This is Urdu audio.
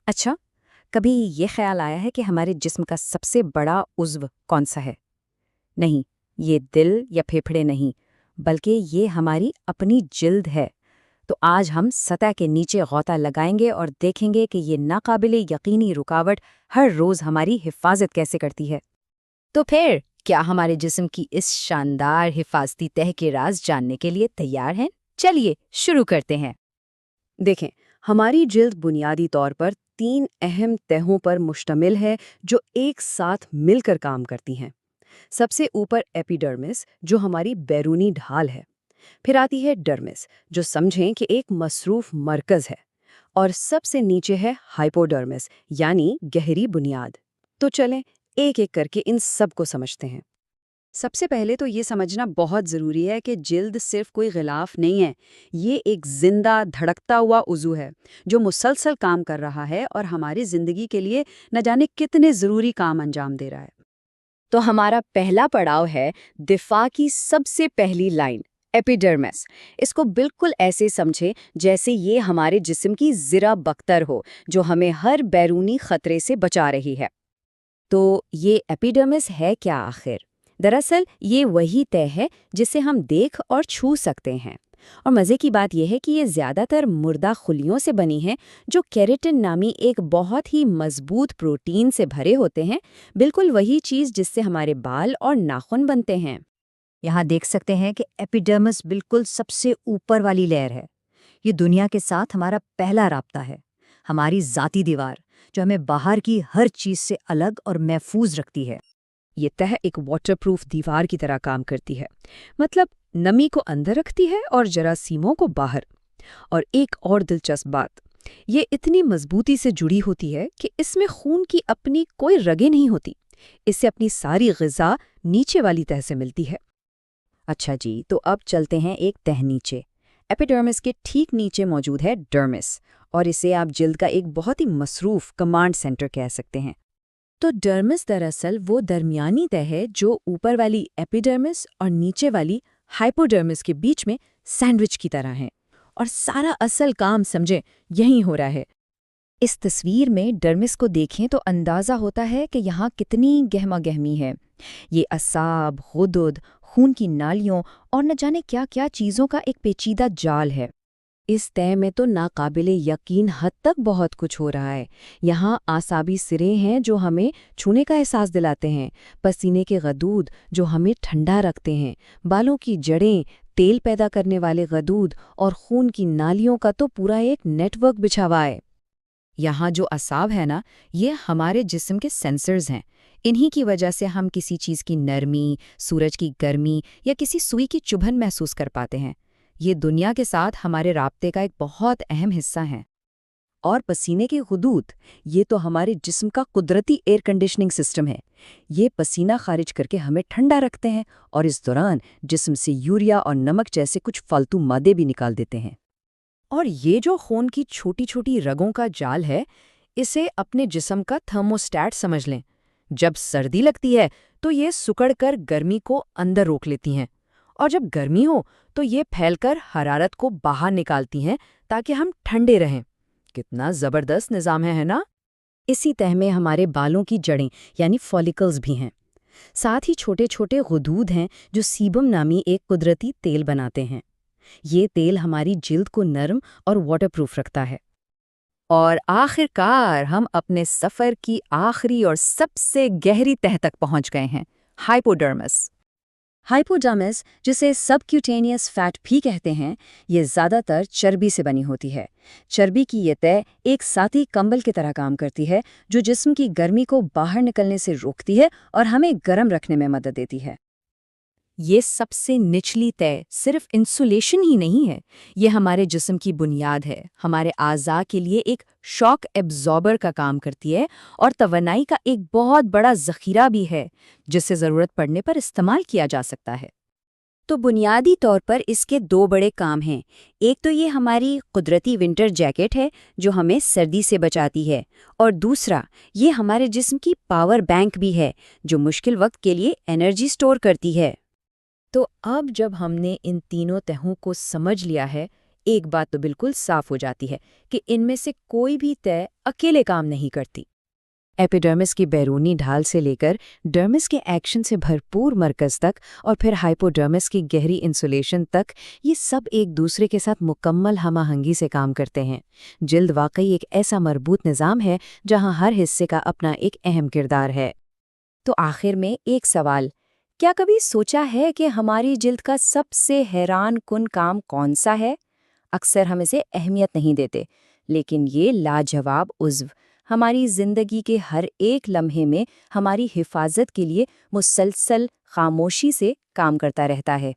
اچھا، کبھی یہ خیال آیا ہے کہ ہمارے جسم کا سب سے بڑا عضو کون سا ہے؟ نہیں، یہ دل یا پھیپھڑے نہیں، بلکہ یہ ہماری اپنی جلد ہے۔ تو آج ہم سطح کے نیچے غوطہ لگائیں گے اور دیکھیں گے کہ یہ ناقابل یقینی رکاوٹ ہر روز ہماری حفاظت کیسے کرتی ہے۔ تو پھر کیا ہمارے جسم کی اس شاندار حفاظتی تہہ کے راز جاننے کے لیے تیار ہیں؟ چلیے شروع کرتے ہیں۔ دیکھیں، ہماری جلد بنیادی طور پر 3 اہم تہوں پر مشتمل ہے جو ایک ساتھ مل کر کام کرتی ہیں۔ سب سے اوپر ایپیڈرمس، جو ہماری بیرونی ڈھال ہے۔ پھر آتی ہے ڈرمس، جو سمجھیں کہ ایک مصروف مرکز ہے۔ اور سب سے نیچے ہے ہائپوڈرمس، یعنی گہری بنیاد۔ تو چلیں ایک ایک کر کے ان سب کو سمجھتے ہیں۔ سب سے پہلے تو یہ سمجھنا بہت ضروری ہے کہ جلد صرف کوئی غلاف نہیں ہے، یہ ایک زندہ دھڑکتا ہوا عضو ہے جو مسلسل کام کر رہا ہے اور ہماری زندگی کے لیے نہ جانے کتنے ضروری کام انجام دے رہا ہے۔ تو ہمارا پہلا پڑاؤ ہے دفاع کی سب سے پہلی لائن، ایپیڈرمس۔ اس کو بالکل ایسے سمجھیں جیسے یہ ہمارے جسم کی زرہ بختر ہو جو ہمیں ہر بیرونی خطرے سے بچا رہی ہے۔ تو یہ ایپیڈرمس ہے کیا آخر؟ دراصل یہ وہی تہہ ہے جسے ہم دیکھ اور چھو سکتے ہیں، اور مزے کی بات یہ ہے کہ یہ زیادہ تر مردہ خلیوں سے بنی ہے جو کیراٹن نامی ایک بہت ہی مضبوط پروٹین سے بھرے ہوتے ہیں، بالکل وہی چیز جس سے ہمارے بال اور ناخن بنتے ہیں۔ یہاں دیکھ سکتے ہیں کہ ایپیڈرمس بالکل سب سے اوپر والی لیئر ہے۔ یہ دنیا کے ساتھ ہمارا پہلا رابطہ ہے، ہماری ذاتی دیوار جو ہمیں باہر کی ہر چیز سے الگ اور محفوظ رکھتی ہے۔ یہ تہہ ایک واٹر پروف دیوار کی طرح کام کرتی ہے، مطلب نمی کو اندر رکھتی ہے اور جراثیموں کو باہر۔ اور ایک اور دلچسپ بات، یہ اتنی مضبوطی سے جڑی ہوتی ہے کہ اس میں خون کی اپنی کوئی رگیں نہیں ہوتی، اس سے اپنی ساری غذا نیچے والی تہہ سے ملتی ہے۔ اچھا جی، تو اب چلتے ہیں ایک تہہ نیچے۔ ایپیڈرمس کے ٹھیک نیچے موجود ہے ڈرمس، اور اسے آپ جلد کا ایک بہت ہی مصروف کمانڈ سینٹر کہہ سکتے ہیں۔ تو ڈرمس دراصل وہ درمیانی تہہ ہے جو اوپر والی ایپیڈرمس اور نیچے والی ہائپوڈرمس کے بیچ میں سینڈوچ کی طرح ہے، اور سارا اصل کام سمجھیں یہی ہو رہا ہے۔ اس تصویر میں ڈرمس کو دیکھیں تو اندازہ ہوتا ہے کہ یہاں کتنی گہما گہمی ہے۔ یہ اعصاب، غدود، خون کی نالیوں اور نہ جانے کیا کیا چیزوں کا ایک پیچیدہ جال ہے۔ اس تہہ میں تو ناقابل یقین حد تک بہت کچھ ہو رہا ہے۔ یہاں اعصابی سرے ہیں جو ہمیں چھونے کا احساس دلاتے ہیں، پسینے کے غدود جو ہمیں ٹھنڈا رکھتے ہیں، بالوں کی جڑیں، تیل پیدا کرنے والے غدود اور خون کی نالیوں کا تو پورا ایک نیٹ ورک بچھا ہوا ہے۔ یہاں جو اعصاب ہے نا، یہ ہمارے جسم کے سینسرز ہیں۔ انہی کی وجہ سے ہم کسی چیز کی نرمی، سورج کی گرمی یا کسی سوئی کی چبھن محسوس کر پاتے ہیں۔ یہ دنیا کے ساتھ ہمارے رابطے کا ایک بہت اہم حصہ ہیں۔ اور پسینے کے غدود، یہ تو ہمارے جسم کا قدرتی ایئر کنڈیشننگ سسٹم ہے۔ یہ پسینہ خارج کر کے ہمیں ٹھنڈا رکھتے ہیں اور اس دوران جسم سے یوریا اور نمک جیسے کچھ فالتو مادے بھی نکال دیتے ہیں۔ اور یہ جو خون کی چھوٹی چھوٹی رگوں کا جال ہے، اسے اپنے جسم کا تھرموسٹیٹ سمجھ لیں۔ جب سردی لگتی ہے تو یہ سکڑ کر گرمی کو اندر روک لیتی ہیں، اور جب گرمی ہو تو یہ پھیل کر حرارت کو باہر نکالتی ہیں تاکہ ہم ٹھنڈے رہیں۔ کتنا زبردست نظام ہے نا؟ اسی تہہ میں ہمارے بالوں کی جڑیں یعنی فالیکلز بھی ہیں۔ ساتھ ہی چھوٹے چھوٹے غدود ہیں جو سیبم نامی ایک قدرتی تیل بناتے ہیں۔ یہ تیل ہماری جلد کو نرم اور واٹر پروف رکھتا ہے۔ اور آخر کار ہم اپنے سفر کی آخری اور سب سے گہری تہہ تک پہنچ گئے ہیں، ہائپوڈرمس۔ ہائپوڈرمس، جسے سب کیوٹینیس فیٹ بھی کہتے ہیں، یہ زیادہ تر چربی سے بنی ہوتی ہے۔ چربی کی یہ تہہ ایک ساتھی کمبل کی طرح کام کرتی ہے جو جسم کی گرمی کو باہر نکلنے سے روکتی ہے اور ہمیں گرم رکھنے میں مدد دیتی ہے۔ یہ سب سے نچلی تہہ صرف انسولیشن ہی نہیں ہے، یہ ہمارے جسم کی بنیاد ہے، ہمارے اعضاء کے لیے ایک شاک ایبزاربر کا کام کرتی ہے اور توانائی کا ایک بہت بڑا ذخیرہ بھی ہے جسے ضرورت پڑنے پر استعمال کیا جا سکتا ہے۔ تو بنیادی طور پر اس کے 2 بڑے کام ہیں۔ ایک تو یہ ہماری قدرتی ونٹر جیکٹ ہے جو ہمیں سردی سے بچاتی ہے، اور دوسرا یہ ہمارے جسم کی پاور بینک بھی ہے جو مشکل وقت کے لیے انرجی سٹور کرتی ہے۔ تو اب جب ہم نے ان تینوں تہوں کو سمجھ لیا ہے، ایک بات تو بالکل صاف ہو جاتی ہے کہ ان میں سے کوئی بھی تہہ اکیلے کام نہیں کرتی۔ ایپیڈرمس کی بیرونی ڈھال سے لے کر ڈرمس کے ایکشن سے بھرپور مرکز تک اور پھر ہائپوڈرمس کی گہری انسولیشن تک، یہ سب ایک دوسرے کے ساتھ مکمل ہم آہنگی سے کام کرتے ہیں۔ جلد واقعی ایک ایسا مربوط نظام ہے جہاں ہر حصے کا اپنا ایک اہم کردار ہے۔ تو آخر میں ایک سوال، کیا کبھی سوچا ہے کہ ہماری جلد کا سب سے حیران کن کام کون سا ہے؟ اکثر ہم اسے اہمیت نہیں دیتے، لیکن یہ لاجواب عضو ہماری زندگی کے ہر ایک لمحے میں ہماری حفاظت کے لیے مسلسل خاموشی سے کام کرتا رہتا ہے۔